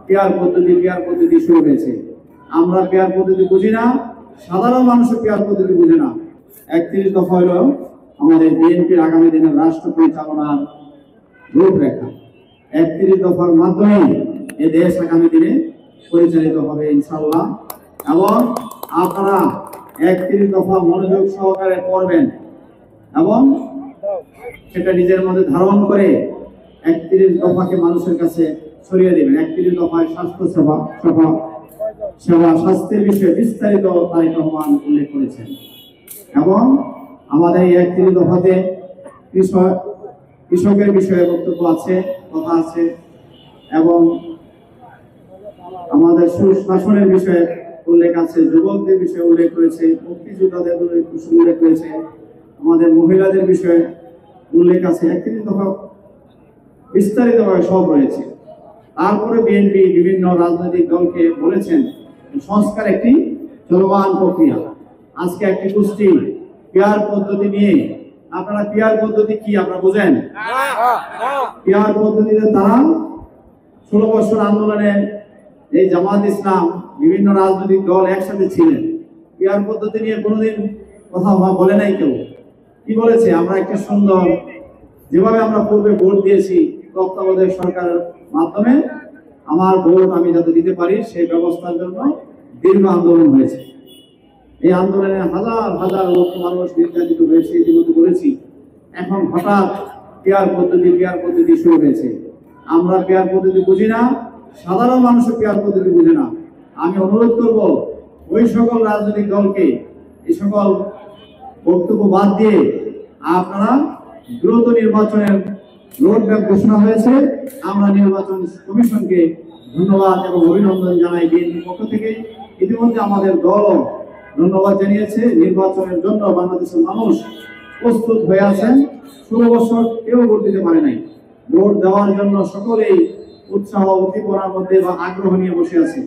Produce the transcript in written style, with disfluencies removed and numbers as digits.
Pair পদ্ধতি শুরু হয়েছে। আমরা পেয়ার পদ্ধতি বুঝি না, সাধারণ মানুষের পেয়ার পদ্ধতি বুঝে না। 31 দফা হলো আমাদের বিএনপির আগামী দিনের রাষ্ট্র পরিচালনার রূপরেখা। 31 দফার মাধ্যমে এ দেশ আগামী দিনে পরিচালিত হবে ইনশাআল্লাহ। এবং আপনারা 31 দফা মনোযোগ সহকারে পড়বেন এবং সেটা নিজের মধ্যে ধারণ করে 31 দফাকে মানুষের কাছে ছড়িয়ে দেবেন। 31 দফায় স্বাস্থ্য সেবা স্বাস্থ্যের বিষয়ে বিস্তারিত তারেক রহমান উল্লেখ করেছেন। এবং আমাদের এই 31 দফাতে কৃষকের বিষয়ে বক্তব্য আছে, কথা আছে এবং আমাদের সুশাসনের বিষয়ে উল্লেখ আছে, যুবকদের বিষয়ে উল্লেখ করেছে, মুক্তিযোদ্ধাদের উল্লেখ করেছে, আমাদের মহিলাদের বিষয়ে উল্লেখ আছে। 31 দফা বিস্তারিতভাবে সব রয়েছে। তারপরে বিএনপি বিভিন্ন রাজনৈতিক দলকে বলেছেন সংস্কার একটি চলমান প্রক্রিয়া। আজকে একটি গোষ্ঠী পেয়ার পদ্ধতি নিয়ে, আপনারা পেয়ার পদ্ধতি কি আপনারা বুঝেন? পেয়ার পদ্ধতিতে তারা 16 বছর আন্দোলনে এই জামাত ইসলাম বিভিন্ন রাজনৈতিক দল একসাথে ছিলেন। পেয়ার পদ্ধতি নিয়ে কোনোদিন কথা বলে নাই কেউ। কি বলেছে? আমরা একটা সুন্দর, যেভাবে আমরা পূর্বে ভোট দিয়েছি তত্ত্বাবধায়ক সরকারের মাধ্যমে আমার ভোট আমি যাতে দিতে পারি সেই ব্যবস্থার জন্য দীর্ঘ আন্দোলন হয়েছে। এই আন্দোলনে হাজার হাজার লক্ষ মানুষ নির্যাতিত হয়েছে, ইতিমধ্যে বলেছি। এখন হঠাৎ পেয়ার পদ্ধতি শুরু হয়েছে। আমরা পেয়ার পদ্ধতি বুঝি না, সাধারণ মানুষের পেয়ার পদ্ধতি বুঝে না। আমি অনুরোধ করব ওই সকল রাজনৈতিক দলকে এই সকল বক্তব্য বাদ দিয়ে আপনারা দ্রুত নির্বাচনের রোডম্যাপ ঘোষণা হয়েছে। আমরা নির্বাচন কমিশনকে ধন্যবাদ এবং অভিনন্দন জানাই বিএনপির পক্ষ থেকে। ইতিমধ্যে আমাদের দলও ধন্যবাদ জানিয়েছে। নির্বাচনের জন্য বাংলাদেশের মানুষ প্রস্তুত হয়ে আছেন। 16 বছর কেউ ভোট দিতে পারে নাই। ভোট দেওয়ার জন্য সকলেই উৎসাহ উদ্দীপনার মধ্যে বা আগ্রহ নিয়ে বসে আছে।